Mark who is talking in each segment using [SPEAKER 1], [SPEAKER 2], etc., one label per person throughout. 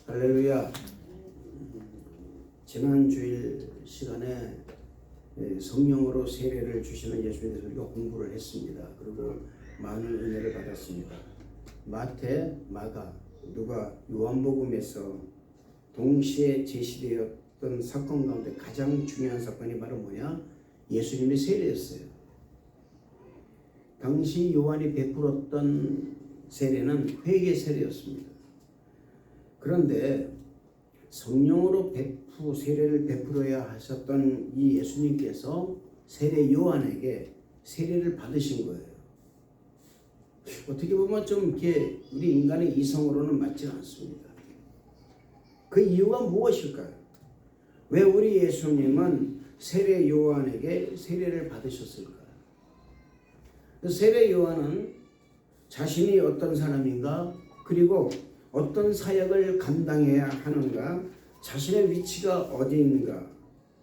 [SPEAKER 1] 할렐루야. 지난 주일 시간에 성령으로 세례를 주시는 예수님에 대해서 우리가 공부를 했습니다. 그리고 많은 은혜를 받았습니다. 마태, 마가, 누가, 요한복음에서 동시에 제시되었던 사건 가운데 가장 중요한 사건이 바로 뭐냐? 예수님의 세례였어요. 당시 요한이 베풀었던 세례는 회개 세례였습니다. 그런데 성령으로 세례를 베풀어야 하셨던 이 예수님께서 세례 요한에게 세례를 받으신 거예요. 어떻게 보면 좀 이렇게 우리 인간의 이성으로는 맞지 않습니다. 그 이유가 무엇일까요? 왜 우리 예수님은 세례 요한에게 세례를 받으셨을까요? 세례 요한은 자신이 어떤 사람인가, 그리고 어떤 사역을 감당해야 하는가, 자신의 위치가 어디인가,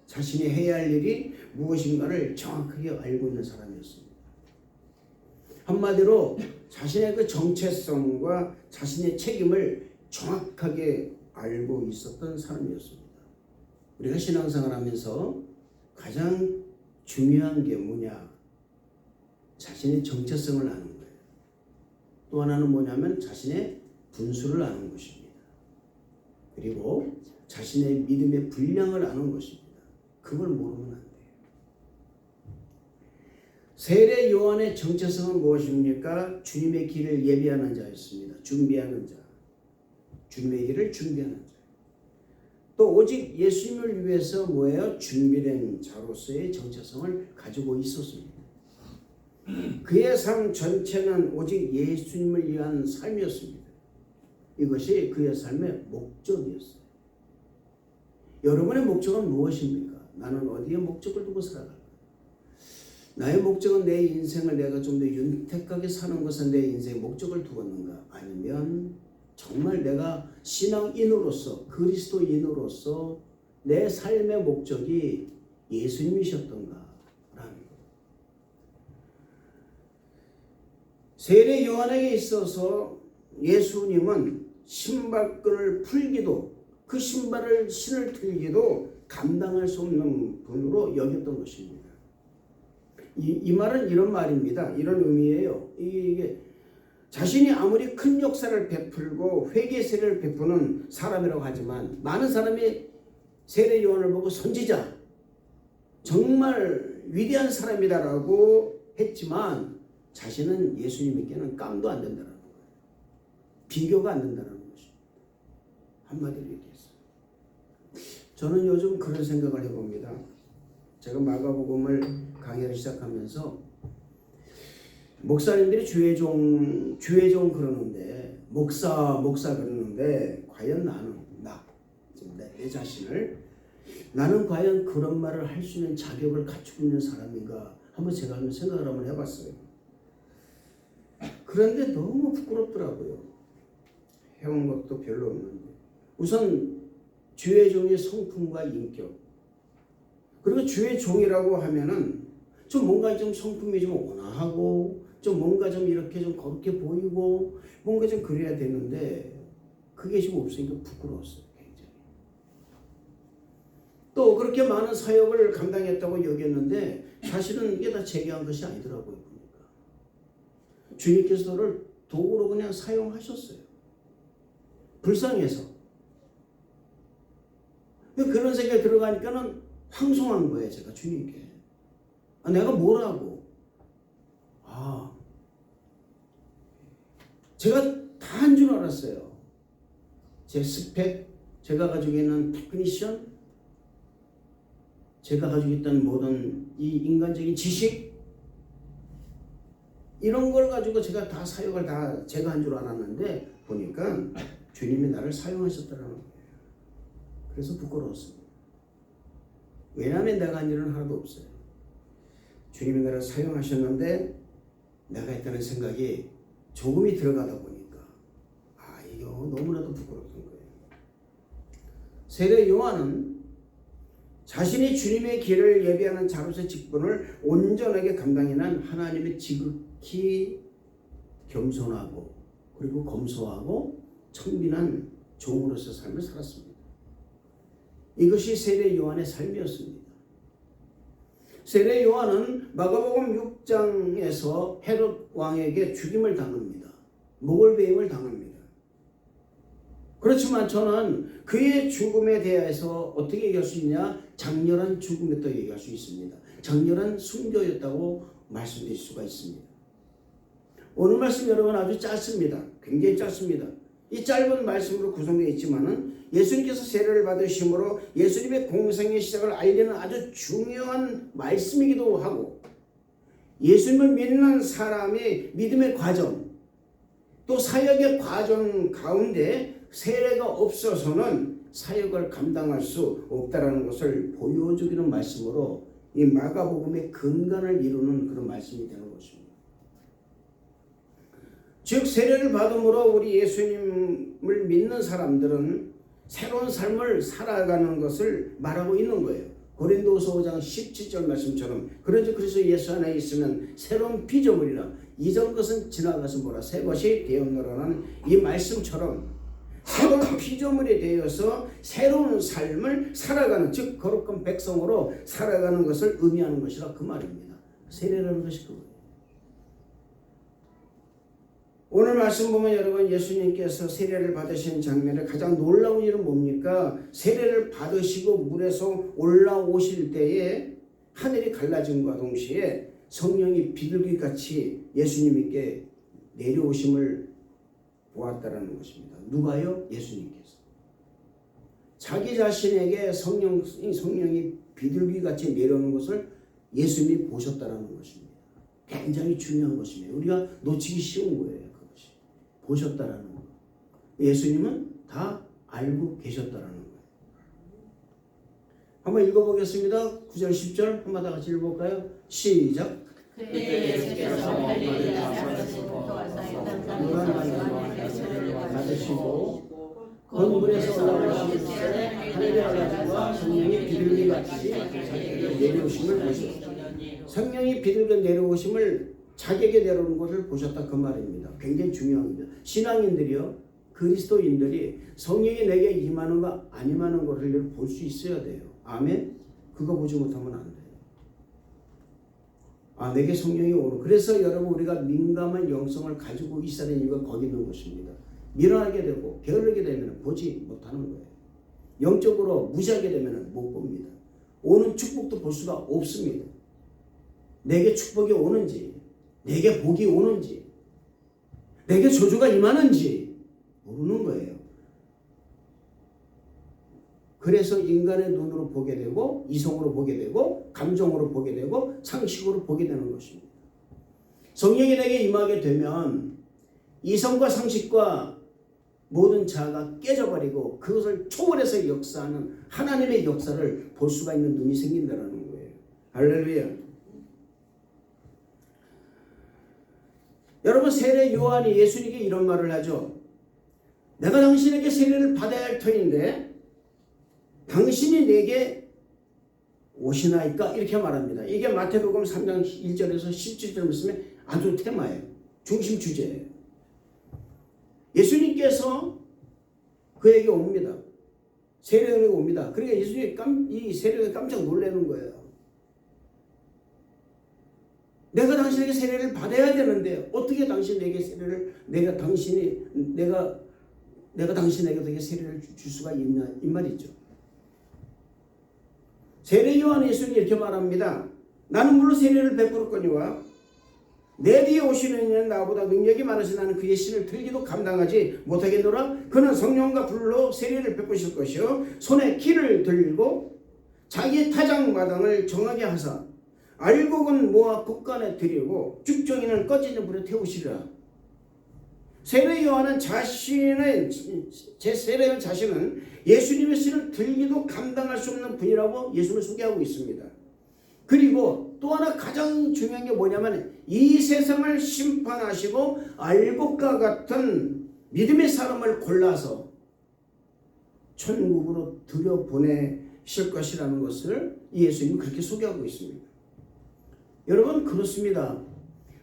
[SPEAKER 1] 자신이 해야 할 일이 무엇인가를 정확하게 알고 있는 사람이었습니다. 한마디로 자신의 그 정체성과 자신의 책임을 정확하게 알고 있었던 사람이었습니다. 우리가 신앙생활 하면서 가장 중요한 게 뭐냐? 자신의 정체성을 아는 거예요. 또 하나는 뭐냐면 자신의 분수를 아는 것입니다. 그리고 자신의 믿음의 분량을 아는 것입니다. 그걸 모르면 안 돼요. 세례 요한의 정체성은 무엇입니까? 주님의 길을 예비하는 자였습니다. 준비하는 자. 주님의 길을 준비하는 자. 또 오직 예수님을 위해서 뭐예요? 준비된 자로서의 정체성을 가지고 있었습니다. 그의 삶 전체는 오직 예수님을 위한 삶이었습니다. 이것이 그의 삶의 목적이었어요. 여러분의 목적은 무엇입니까? 나는 어디에 목적을 두고 살아갈까? 나의 목적은 내 인생을 내가 좀 더 윤택하게 사는 것은 내 인생의 목적을 두었는가? 아니면 정말 내가 신앙인으로서, 그리스도인으로서 내 삶의 목적이 예수님이셨던가? 라는 것. 세례 요한에게 있어서 예수님은 신발끈을 풀기도, 그 신발을 신을 틀기도 감당할 수 없는 분으로 여겼던 것입니다. 이 말은 이런 말입니다. 이런 의미예요. 이게 자신이 아무리 큰 역사를 베풀고 회개 세례를 베푸는 사람이라고 하지만 많은 사람이 세례 요한을 보고 선지자, 정말 위대한 사람이다라고 했지만 자신은 예수님께는 깜도 안 된다는 거예요. 비교가 안 된다는 것입니다. 한마디로 얘기했어요. 저는 요즘 그런 생각을 해봅니다. 제가 마가복음을 강의를 지시작하면서 목사님들이 주의종 그러는데, 목사 그러는데, 과연 내 자신을 나는 과연 그런 말을 할 수 있는 자격을 갖추고 있는 사람인가 한번 제가 생각을 한번 해봤어요. 그런데 너무 부끄럽더라고요. 해온 것도 별로 없는데. 우선 주의 종의 성품과 인격, 그리고 주의 종이라고 하면은 좀 뭔가 좀 성품이 좀 온화하고 좀 뭔가 좀 이렇게 좀 거룩해 보이고 뭔가 좀 그래야 되는데 그게 지금 없으니까 부끄러웠어요. 굉장히. 또 그렇게 많은 사역을 감당했다고 여겼는데 사실은 이게 다 제가 한 것이 아니더라고요. 보니까 주님께서 저를 도구로 그냥 사용하셨어요. 불쌍해서. 그런 생각이 들어가니까는 황송한 거예요. 제가 주님께. 내가 뭐라고. 제가 다 한 줄 알았어요. 제 스펙, 제가 가지고 있는 테크니션, 제가 가지고 있던 모든 이 인간적인 지식, 이런 걸 가지고 제가 다 사역을 다 제가 한 줄 알았는데 보니까 주님이 나를 사용하셨다는 거예요. 그래서 부끄러웠습니다. 왜냐하면 내가 한 일은 하나도 없어요. 주님이 나를 사용하셨는데 내가 했다는 생각이 조금이 들어가다 보니까 이거 너무나도 부끄럽던 거예요. 세례 요한은 자신이 주님의 길을 예비하는 자로서의 직분을 온전하게 감당해낸 하나님의 지극히 겸손하고 그리고 검소하고 청빈한 종으로서 삶을 살았습니다. 이것이 세례 요한의 삶이었습니다. 세례 요한은 마가복음 6장에서 헤롯 왕에게 죽임을 당합니다. 목을베임을 당합니다. 그렇지만 저는 그의 죽음에 대해서 어떻게 얘기할 수 있냐? 장렬한 죽음이었다고 얘기할 수 있습니다. 장렬한 순교였다고 말씀드릴 수가 있습니다. 오늘 말씀 여러분 아주 짧습니다. 굉장히 짧습니다. 이 짧은 말씀으로 구성되어 있지만은 예수님께서 세례를 받으심으로 예수님의 공생의 시작을 알리는 아주 중요한 말씀이기도 하고, 예수님을 믿는 사람의 믿음의 과정, 또 사역의 과정 가운데 세례가 없어서는 사역을 감당할 수 없다라는 것을 보여주기는 말씀으로 이 마가복음의 근간을 이루는 그런 말씀이 되는 것입니다. 즉 세례를 받음으로 우리 예수님을 믿는 사람들은 새로운 삶을 살아가는 것을 말하고 있는 거예요. 고린도서 5장 17절 말씀처럼 그런즉 그리스도 예수 안에 있으면 새로운 피조물이라 이전 것은 지나가서 보라 새 것이 되었노라는 이 말씀처럼 새로운 피조물이 되어서 새로운 삶을 살아가는, 즉 거룩한 백성으로 살아가는 것을 의미하는 것이라 그 말입니다. 세례라는 것이 그거예요. 오늘 말씀 보면 여러분 예수님께서 세례를 받으신 장면에 가장 놀라운 일은 뭡니까? 세례를 받으시고 물에서 올라오실 때에 하늘이 갈라짐과 동시에 성령이 비둘기같이 예수님께 내려오심을 보았다라는 것입니다. 누가요? 예수님께서. 자기 자신에게 성령이 비둘기같이 내려오는 것을 예수님이 보셨다라는 것입니다. 굉장히 중요한 것입니다. 우리가 놓치기 쉬운 거예요. 그것이. 보셨다라는 것. 예수님은 다 알고 계셨다라는 거예요. 한번 읽어보겠습니다. 9절 10절 한번 다 같이 읽어볼까요? 시작.
[SPEAKER 2] 그때 예수께서 갈릴리에 사시고
[SPEAKER 1] 받으시고 건물에서 올라오신 시절에 하늘의 가지와 성령이 비둘기같이 자기에게 내려오심을 보셨다. 성령이 비둘기 내려오심을 자기에게 내려오는 것을 보셨다 그 말입니다. 굉장히 중요합니다. 신앙인들이요, 그리스도인들이 성령이 내게 임하는가 안 임하는 것을 볼 수 있어야 돼요. 아멘. 그거 보지 못하면 안 돼요. 아, 내게 성령이 오는. 그래서 여러분 우리가 민감한 영성을 가지고 있어야 되는 이유가 거기 있는 것입니다. 미련하게 되고 게으르게 되면 보지 못하는 거예요. 영적으로 무시하게 되면 못 봅니다. 오는 축복도 볼 수가 없습니다. 내게 축복이 오는지, 내게 복이 오는지, 내게 저주가 임하는지 모르는 거예요. 그래서 인간의 눈으로 보게 되고 이성으로 보게 되고 감정으로 보게 되고 상식으로 보게 되는 것입니다. 성령이 내게 임하게 되면 이성과 상식과 모든 자아가 깨져버리고 그것을 초월해서 역사하는 하나님의 역사를 볼 수가 있는 눈이 생긴다는 거예요. 할렐루야. 여러분 세례 요한이 예수님께 이런 말을 하죠. 내가 당신에게 세례를 받아야 할 터인데 당신이 내게 오시나이까? 이렇게 말합니다. 이게 마태복음 3장 1절에서 17절 말씀에 아주 테마예요. 중심 주제예요. 예수님께서 그에게 옵니다. 세례요한에게 옵니다. 그러니까 예수님이 이 세례요한이 깜짝 놀라는 거예요. 내가 당신에게 세례를 받아야 되는데 어떻게 당신에게 세례를 내가 당신에게 세례를 줄 수가 있냐 이 말이죠. 세례 요한 예수님이 이렇게 말합니다. 나는 물론 세례를 베풀었거니와 내 뒤에 오시는 이는 나보다 능력이 많으신 나는 그의 신을 들기도 감당하지 못하겠노라. 그는 성령과 불로 세례를 베푸실 것이요 손에 키를 들고 자기의 타작마당을 정하게 하사 알곡은 모아 국간에 들이고 죽정이는 꺼지는 불에 태우시리라. 세례 요한은 세례 요한 자신은 예수님의 신을 들기도 감당할 수 없는 분이라고 예수님을 소개하고 있습니다. 그리고 또 하나 가장 중요한 게 뭐냐면 이 세상을 심판하시고 알곡과 같은 믿음의 사람을 골라서 천국으로 들여보내실 것이라는 것을 예수님은 그렇게 소개하고 있습니다. 여러분 그렇습니다.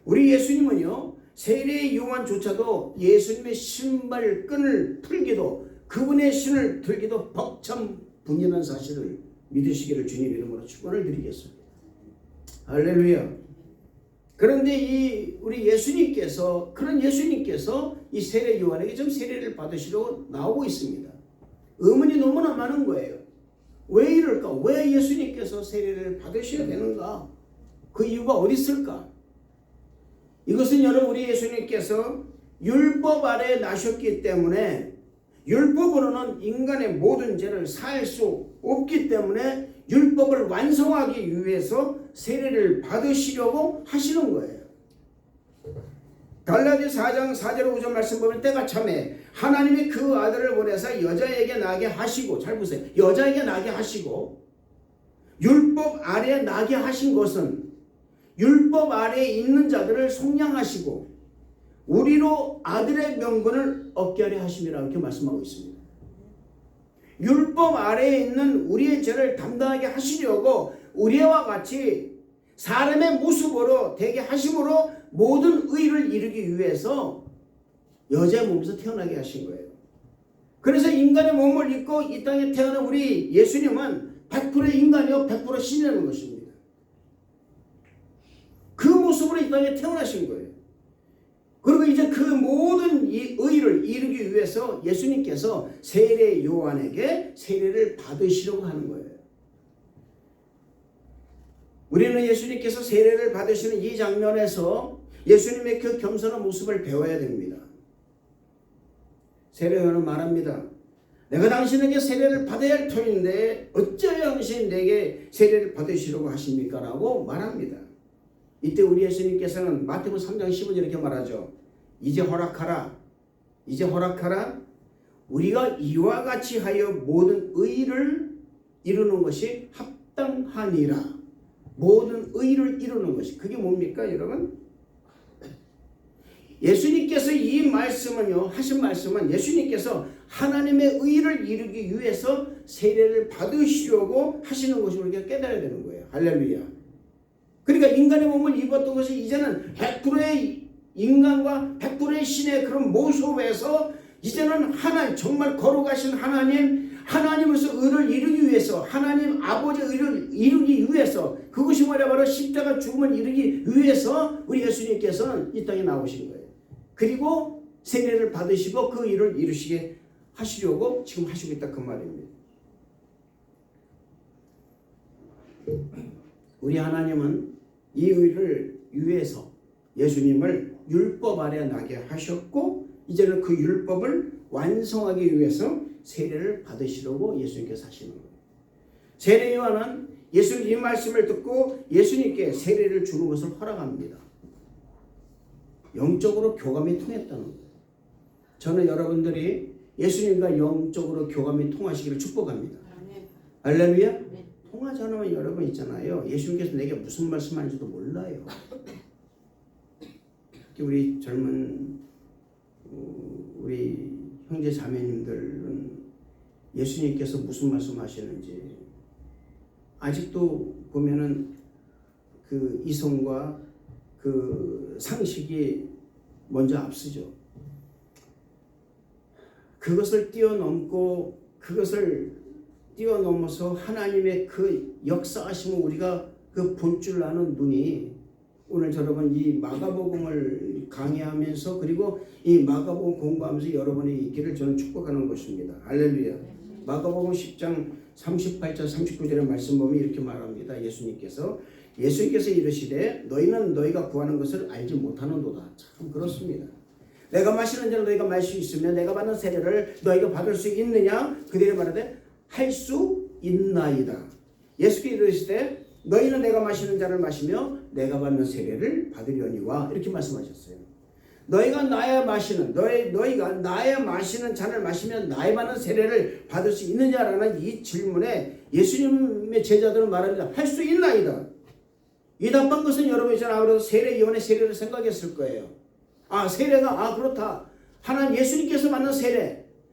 [SPEAKER 1] 우리 예수님은요 세례 요한조차도 예수님의 신발끈을 풀기도 그 그분의 신을 들기도 벅참 분이라는 사실을 믿으시기를 주님 이름으로 축원을 드리겠습니다. 할렐루야. 그런데 우리 예수님께서, 그런 예수님께서 이 세례 요한에게 좀 세례를 받으시려고 나오고 있습니다. 의문이 너무나 많은 거예요. 왜 이럴까? 왜 예수님께서 세례를 받으셔야 되는가? 그 이유가 어디 있을까? 이것은 여러분, 우리 예수님께서 율법 아래에 나셨기 때문에, 율법으로는 인간의 모든 죄를 사할 수 없기 때문에 율법을 완성하기 위해서 세례를 받으시려고 하시는 거예요. 갈라디아서 4장 4절 5절 말씀 보면, 때가 참에 하나님이 그 아들을 보내사 여자에게 나게 하시고, 잘 보세요, 여자에게 나게 하시고, 율법 아래에 나게 하신 것은 율법 아래에 있는 자들을 속량하시고 우리로 아들의 명분을 얻게 하려 하심이라, 이렇게 말씀하고 있습니다. 율법 아래에 있는 우리의 죄를 담당하게 하시려고 우리와 같이 사람의 모습으로 되게 하심으로 모든 의를 이루기 위해서 여자의 몸에서 태어나게 하신 거예요. 그래서 인간의 몸을 입고 이 땅에 태어난 우리 예수님은 100% 인간이요 100% 신이라는 것입니다. 그 모습으로 이 땅에 태어나신 거예요. 그리고 이제 그 모든 이 의를 이루기 위해서 예수님께서 세례 요한에게 세례를 받으시려고 하는 거예요. 우리는 예수님께서 세례를 받으시는 이 장면에서 예수님의 그 겸손한 모습을 배워야 됩니다. 세례 요한은 말합니다. 내가 당신에게 세례를 받아야 할 터인데 어찌하여 당신이 내게 세례를 받으시려고 하십니까? 라고 말합니다. 이때 우리 예수님께서는 마태복음 3장 15절 이렇게 말하죠. 이제 허락하라. 이제 허락하라. 우리가 이와 같이 하여 모든 의를 이루는 것이 합당하니라. 모든 의를 이루는 것이. 그게 뭡니까, 여러분? 예수님께서 이 말씀은요, 하신 말씀은 예수님께서 하나님의 의를 이루기 위해서 세례를 받으시려고 하시는 것을 우리가 깨달아야 되는 거예요. 할렐루야. 그러니까 인간의 몸을 입었던 것이 이제는 100%의 인간과 100%의 신의 그런 모습에서 이제는 하나님, 정말 거룩하신 하나님으로서 의를 이루기 위해서, 하나님 아버지의 의를 이루기 위해서, 그것이 뭐냐, 바로 십자가 죽음을 이루기 위해서 우리 예수님께서는 이 땅에 나오신 거예요. 그리고 세례를 받으시고 그 일을 이루시게 하시려고 지금 하시고 있다, 그 말입니다. 우리 하나님은 이 의를 위해서 예수님을 율법 아래 나게 하셨고, 이제는 그 율법을 완성하기 위해서 세례를 받으시려고 예수님께서 하시는 거예요. 세례 요한은 예수님 이 말씀을 듣고 예수님께 세례를 주는 것을 허락합니다. 영적으로 교감이 통했다는 거예요. 저는 여러분들이 예수님과 영적으로 교감이 통하시기를 축복합니다. 할렐루야. 통하지 않으면 여러분 있잖아요, 예수님께서 내게 무슨 말씀하는지도 몰라요. 우리 젊은 우리 형제 자매님들은 예수님께서 무슨 말씀하시는지 아직도 보면은 그 이성과 그 상식이 먼저 앞서죠. 그것을 뛰어넘어서 하나님의 그 역사하심을 우리가 그 볼 줄 아는 눈이, 오늘 여러분 이 마가복음을 강의하면서 그리고 이 마가복음 공부하면서 여러분이 있기를 저는 축복하는 것입니다. 할렐루야. 마가복음 10장 38절 39절의 말씀 보면 이렇게 말합니다. 예수님께서 이르시되 너희는 너희가 구하는 것을 알지 못하는도다. 참 그렇습니다. 내가 마시는 자는 너희가 마실 수 있으며 내가 받는 세례를 너희가 받을 수 있느냐? 그들이 말하되 할 수 있나이다. 예수께서 이르시되 너희는 내가 마시는 잔을 마시며 내가 받는 세례를 받으려니와, 이렇게 말씀하셨어요. 너희가 나의 마시는 잔을 마시면 나의 받는 세례를 받을 수 있느냐라는 이 질문에 예수님의 제자들은 말합니다. 할 수 있나이다. 이 답한 것은 여러분 이제 아무래도 세례 요한의 세례를 생각했을 거예요. 세례가 그렇다. 하나님 예수님께서 받는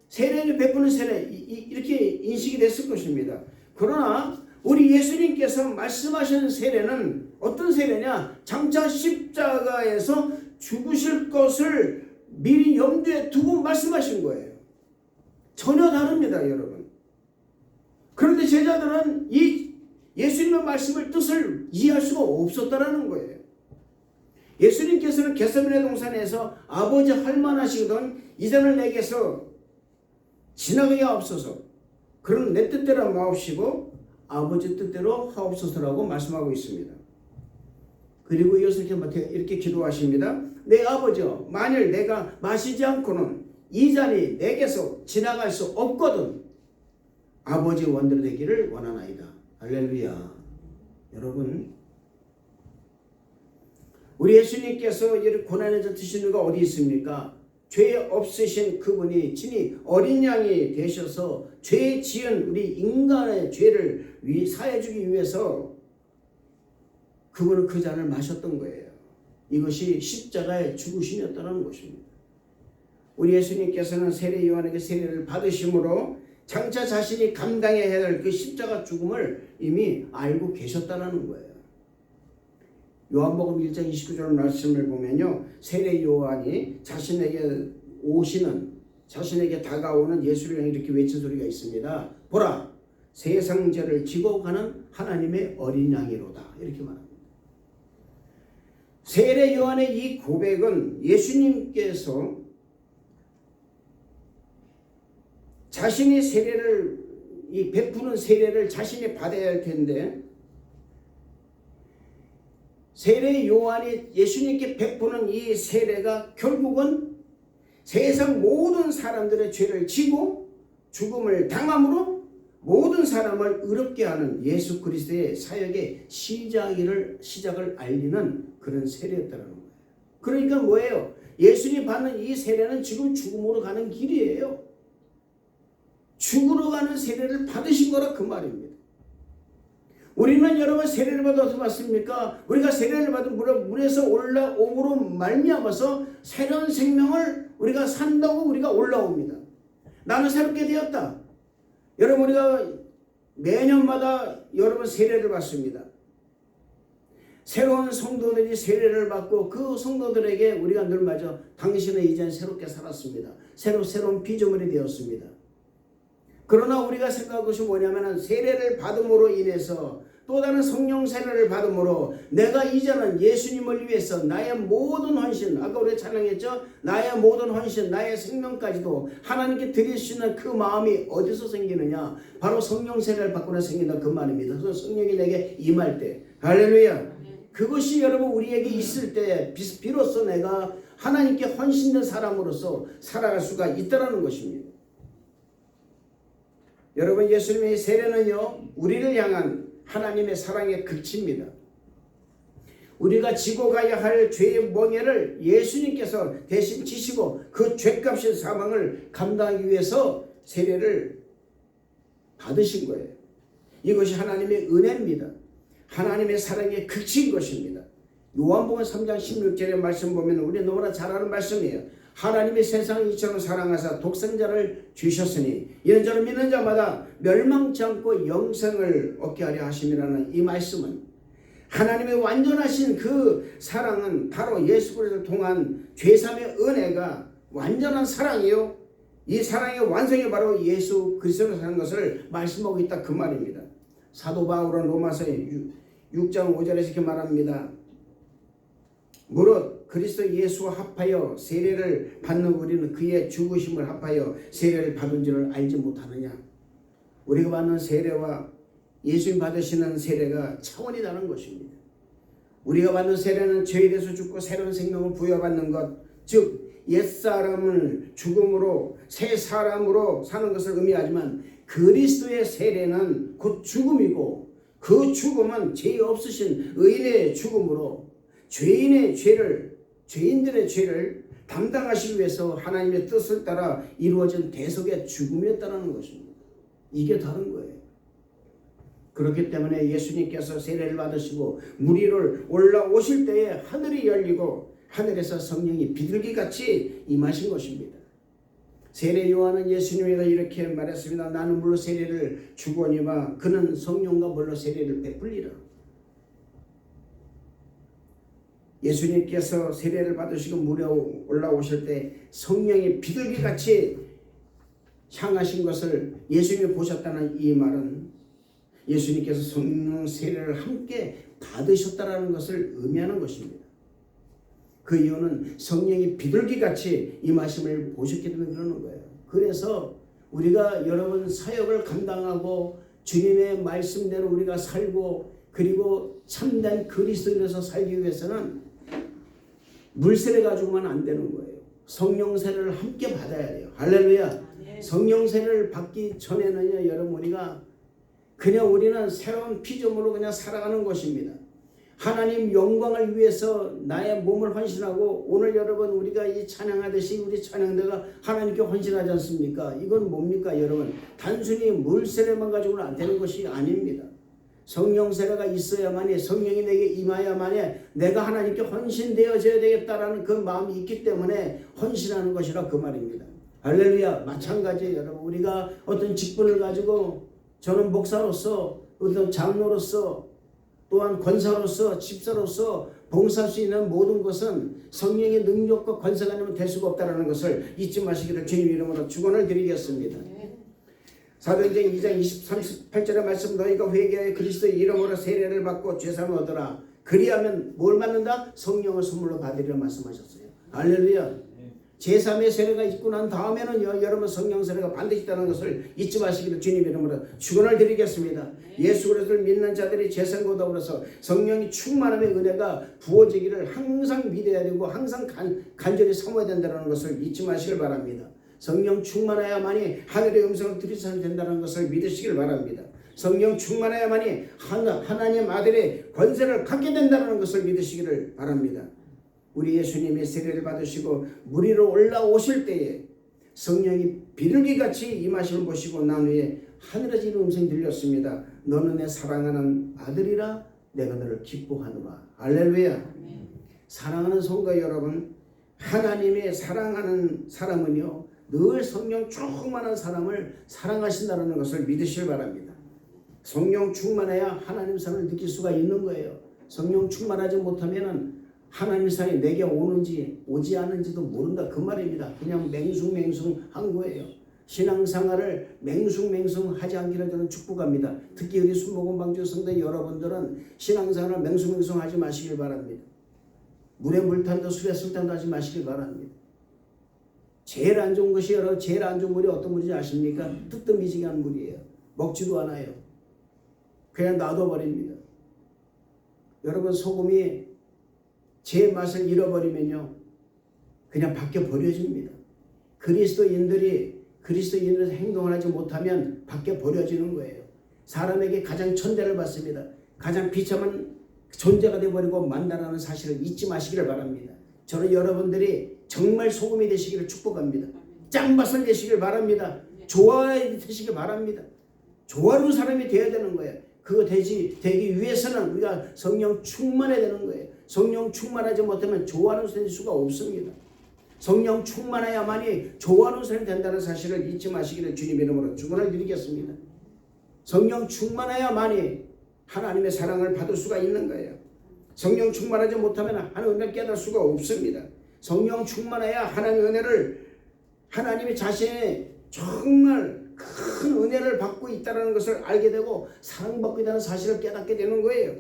[SPEAKER 1] 세례를 베푸는 세례, 이렇게 인식이 됐을 것입니다. 그러나 우리 예수님께서 말씀하시는 세례는 어떤 세례냐? 장차 십자가에서 죽으실 것을 미리 염두에 두고 말씀하신 거예요. 전혀 다릅니다, 여러분. 그런데 제자들은 이 예수님의 말씀을 뜻을 이해할 수가 없었다라는 거예요. 예수님께서는 겟세마네 동산에서 아버지 할 만하시거든 이 잔을 내게서 지나가게 하옵소서. 그런 내 뜻대로 마옵시고 아버지 뜻대로 하옵소서라고 말씀하고 있습니다. 그리고 이어서 이렇게 기도하십니다. 내 아버지여, 만일 내가 마시지 않고는 이 잔이 내게서 지나갈 수 없거든 아버지 원대로 되기를 원하나이다. 할렐루야. 여러분, 우리 예수님께서 이 고난에서 드시는 거 어디 있습니까? 죄 없으신 그분이 친히 어린 양이 되셔서 죄 지은 우리 인간의 죄를 사해주기 위해서 그분은 그 잔을 마셨던 거예요. 이것이 십자가의 죽으심이었다는 것입니다. 우리 예수님께서는 세례 요한에게 세례를 받으심으로 장차 자신이 감당해야 할 그 십자가 죽음을 이미 알고 계셨다는 거예요. 요한복음 1장 29절 말씀을 보면요, 세례 요한이 자신에게 다가오는 예수를 향해 이렇게 외친 소리가 있습니다. 보라, 세상 죄를 지고 가는 하나님의 어린 양이로다. 이렇게 말합니다. 세례 요한의 이 고백은 예수님께서 자신이 베푸는 세례를 자신이 받아야 할 텐데, 세례 요한이 예수님께 베푸는 이 세례가 결국은 세상 모든 사람들의 죄를 지고 죽음을 당함으로 모든 사람을 의롭게 하는 예수 그리스도의 사역의 시작을 알리는 그런 세례였다는 거예요. 그러니까 뭐예요? 예수님 받는 이 세례는 지금 죽음으로 가는 길이에요. 죽으러 가는 세례를 받으신 거라 그 말입니다. 우리는 여러분 세례를 받아 어떻게 받습니까? 우리가 세례를 받은 물에서 올라옴으로 말미암아서 새로운 생명을 우리가 산다고 우리가 올라옵니다. 나는 새롭게 되었다. 여러분, 우리가 매년마다 여러분 세례를 받습니다. 새로운 성도들이 세례를 받고 그 성도들에게 우리가 늘 말하죠. 당신은 이제 새롭게 살았습니다. 새로운 피조물이 되었습니다. 그러나 우리가 생각한 것이 뭐냐면 세례를 받음으로 인해서 또 다른 성령 세례를 받음으로 내가 이제는 예수님을 위해서 나의 모든 헌신, 아까 우리가 찬양했죠? 나의 모든 헌신, 나의 생명까지도 하나님께 드릴 수 있는 그 마음이 어디서 생기느냐? 바로 성령 세례를 받고 나서 생긴다 그 말입니다. 그래서 성령이 내게 임할 때, 할렐루야. 그것이 여러분 우리에게 있을 때 비로소 내가 하나님께 헌신된 사람으로서 살아갈 수가 있다는 것입니다. 여러분, 예수님의 세례는요, 우리를 향한 하나님의 사랑의 극치입니다. 우리가 지고 가야 할 죄의 멍에를 예수님께서 대신 지시고 그 죄값의 사망을 감당하기 위해서 세례를 받으신 거예요. 이것이 하나님의 은혜입니다. 하나님의 사랑의 극치인 것입니다. 요한복음 3장 16절의 말씀 보면 우리 너무나 잘 아는 말씀이에요. 하나님이 세상을 이처럼 사랑하사 독생자를 주셨으니 이는 저를 믿는 자마다 멸망치 않고 영생을 얻게 하려 하심이라는 이 말씀은 하나님의 완전하신 그 사랑은 바로 예수 그리스도를 통한 죄사함의 은혜가 완전한 사랑이요, 이 사랑의 완성이 바로 예수 그리스도로 사는 것을 말씀하고 있다 그 말입니다. 사도 바울은 로마서 6장 5절에서 이렇게 말합니다. 무릇 그리스도 예수와 합하여 세례를 받는 우리는 그의 죽으심을 합하여 세례를 받은 줄을 알지 못하느냐. 우리가 받는 세례와 예수님 받으시는 세례가 차원이 다른 것입니다. 우리가 받는 세례는 죄에 대해서 죽고 새로운 생명을 부여받는 것, 즉 옛사람을 죽음으로 새 사람으로 사는 것을 의미하지만 그리스도의 세례는 곧 죽음이고 그 죽음은 죄 없으신 의인의 죽음으로 죄인들의 죄를 담당하시기 위해서 하나님의 뜻을 따라 이루어진 대속의 죽음이었다는 것입니다. 이게 다른 거예요. 그렇기 때문에 예수님께서 세례를 받으시고 물 위로 올라오실 때에 하늘이 열리고 하늘에서 성령이 비둘기같이 임하신 것입니다. 세례 요한은 예수님에게 이렇게 말했습니다. 나는 물로 세례를 주거니와 그는 성령과 물로 세례를 베풀리라. 예수님께서 세례를 받으시고 물에 올라오실 때 성령이 비둘기같이 향하신 것을 예수님이 보셨다는 이 말은 예수님께서 성령 세례를 함께 받으셨다라는 것을 의미하는 것입니다. 그 이유는 성령이 비둘기같이 임하심을 보셨기 때문에 그러는 거예요. 그래서 우리가 여러분 사역을 감당하고 주님의 말씀대로 우리가 살고 그리고 참된 그리스도인으로서 살기 위해서는 물세례 가지고만 안 되는 거예요. 성령 세례를 함께 받아야 돼요. 할렐루야. 성령 세례를 받기 전에는요, 여러분 우리가 그냥 우리는 새로운 피조물로 그냥 살아가는 것입니다. 하나님 영광을 위해서 나의 몸을 헌신하고 오늘 여러분 우리가 이 찬양하듯이 우리 찬양대가 하나님께 헌신하지 않습니까? 이건 뭡니까 여러분? 단순히 물세례만 가지고는 안 되는 것이 아닙니다. 성령 세례가 있어야만이 성령이 내게 임하야만이 내가 하나님께 헌신되어져야 되겠다라는 그 마음이 있기 때문에 헌신하는 것이라 그 말입니다. 할렐루야. 마찬가지예요. 여러분 우리가 어떤 직분을 가지고 저는 목사로서 어떤 장로로서 또한 권사로서 집사로서 봉사할 수 있는 모든 것은 성령의 능력과 권세가 아니면 될 수가 없다는 것을 잊지 마시기를 주님 이름으로 축원을 드리겠습니다. 사도행전 2장 28절의 말씀 너희가 회개하여 그리스도의 이름으로 세례를 받고 죄사함을 얻으라. 그리하면 뭘 받는다? 성령을 선물로 받으리라 말씀하셨어요. 할렐루야. 제3의 세례가 있고 난 다음에는요 여러분 성령 세례가 반드시 있다는 것을 잊지 마시기를 주님 이름으로 축원을 드리겠습니다. 예수 그리스도를 믿는 자들이 재생과 더불어서 성령이 충만함의 은혜가 부어지기를 항상 믿어야 되고 항상 간절히 사모해야 된다는 것을 잊지 마시길 바랍니다. 성령 충만해야만이 하늘의 음성을 들으셔야 된다는 것을 믿으시길 바랍니다. 성령 충만해야만이 하나님 아들의 권세를 갖게 된다는 것을 믿으시기를 바랍니다. 우리 예수님이 세례를 받으시고 물 위로 올라오실 때에 성령이 비둘기같이 임하심을 보시고 난 후에 하늘에서 이런 음성이 들렸습니다. 너는 내 사랑하는 아들이라 내가 너를 기뻐하노라. 할렐루야. 사랑하는 성도 여러분, 하나님의 사랑하는 사람은요 늘 성령 충만한 사람을 사랑하신다는 것을 믿으시길 바랍니다. 성령 충만해야 하나님 사랑을 느낄 수가 있는 거예요. 성령 충만하지 못하면 하나님 사랑이 내게 오는지 오지 않은지도 모른다 그 말입니다. 그냥 맹숭맹숭한 거예요. 신앙생활을 맹숭맹숭하지 않기를 저는 축복합니다. 특히 우리 순복음방주 성도 여러분들은 신앙생활을 맹숭맹숭하지 마시길 바랍니다. 물에 물탄도 술에 술탄도 하지 마시길 바랍니다. 제일 안 좋은 것이 여러분 제일 안 좋은 물이 어떤 물인지 아십니까? 뜨뜻미지근한 물이에요. 먹지도 않아요. 그냥 놔둬버립니다. 여러분 소금이 제 맛을 잃어버리면요 그냥 밖에 버려집니다. 그리스도인들이 행동을 하지 못하면 밖에 버려지는 거예요. 사람에게 가장 천대를 받습니다. 가장 비참한 존재가 되어버리고 만다라는 사실을 잊지 마시기를 바랍니다. 저는 여러분들이 정말 소금이 되시기를 축복합니다. 짱맛을 내시길 바랍니다. 조화되시길 바랍니다. 조화로운 사람이 되어야 되는 거예요. 그거 되기 위해서는 우리가 성령 충만해야 되는 거예요. 성령 충만하지 못하면 조화로운 사람이 될 수가 없습니다. 성령 충만해야만이 조화로운 사람이 된다는 사실을 잊지 마시기를 주님 이름으로 축원을 드리겠습니다. 성령 충만해야만이 하나님의 사랑을 받을 수가 있는 거예요. 성령 충만하지 못하면 하나님의 은혜를 깨달을 수가 없습니다. 성령 충만해야 하나님의 은혜를 하나님이 자신의 정말 큰 은혜를 받고 있다는 것을 알게 되고 사랑받고 있다는 사실을 깨닫게 되는 거예요.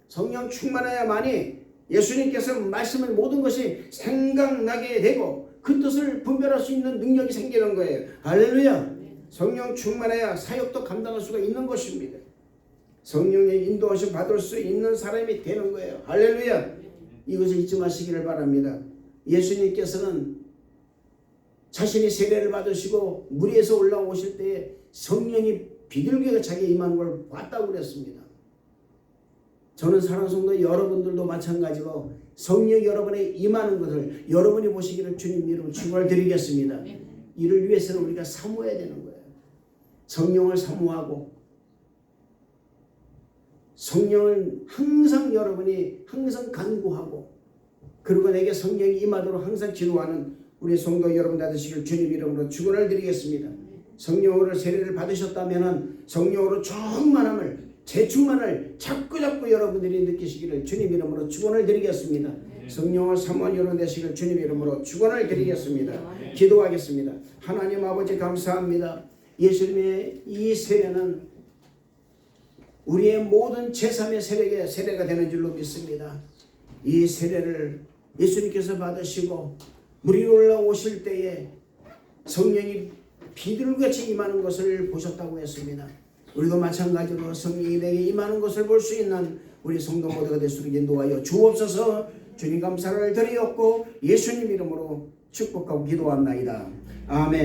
[SPEAKER 1] 성령 충만해야만이 예수님께서 말씀한 모든 것이 생각나게 되고 그 뜻을 분별할 수 있는 능력이 생기는 거예요. 할렐루야. 성령 충만해야 사역도 감당할 수가 있는 것입니다. 성령의 인도하심 받을 수 있는 사람이 되는 거예요. 할렐루야. 이것을 잊지 마시기를 바랍니다. 예수님께서는 자신이 세례를 받으시고 물 위에서 올라오실 때에 성령이 비둘기가 자기에 임하는 걸 봤다고 그랬습니다. 저는 사랑하는 성도 여러분들도 마찬가지로 성령이 여러분에 임하는 것을 여러분이 보시기를 주님 이름으로 축원을 드리겠습니다. 이를 위해서는 우리가 사모해야 되는 거예요. 성령을 사모하고 성령을 항상 여러분이 항상 간구하고 그리고 내게 성령이 임하도록 항상 기도하는 우리 성도 여러분 되시길 주님 이름으로 축원을 드리겠습니다. 성령으로 세례를 받으셨다면 성령으로 충만함을 재충만을 자꾸 여러분들이 느끼시기를 주님 이름으로 축원을 드리겠습니다. 성령을 사모하는 되시길 주님 이름으로 축원을 드리겠습니다. 기도하겠습니다. 하나님 아버지 감사합니다. 예수님의 이 세례는 우리의 모든 제3의 세력의 세례가 되는 줄로 믿습니다. 이 세례를 예수님께서 받으시고 물이 올라오실 때에 성령이 비둘기같이 임하는 것을 보셨다고 했습니다. 우리도 마찬가지로 성령이 내게 임하는 것을 볼 수 있는 우리 성도 모두가 될 수 있도록 인도하여 주옵소서. 주님 감사를 드리옵고 예수님 이름으로 축복하고 기도합나이다. 아멘.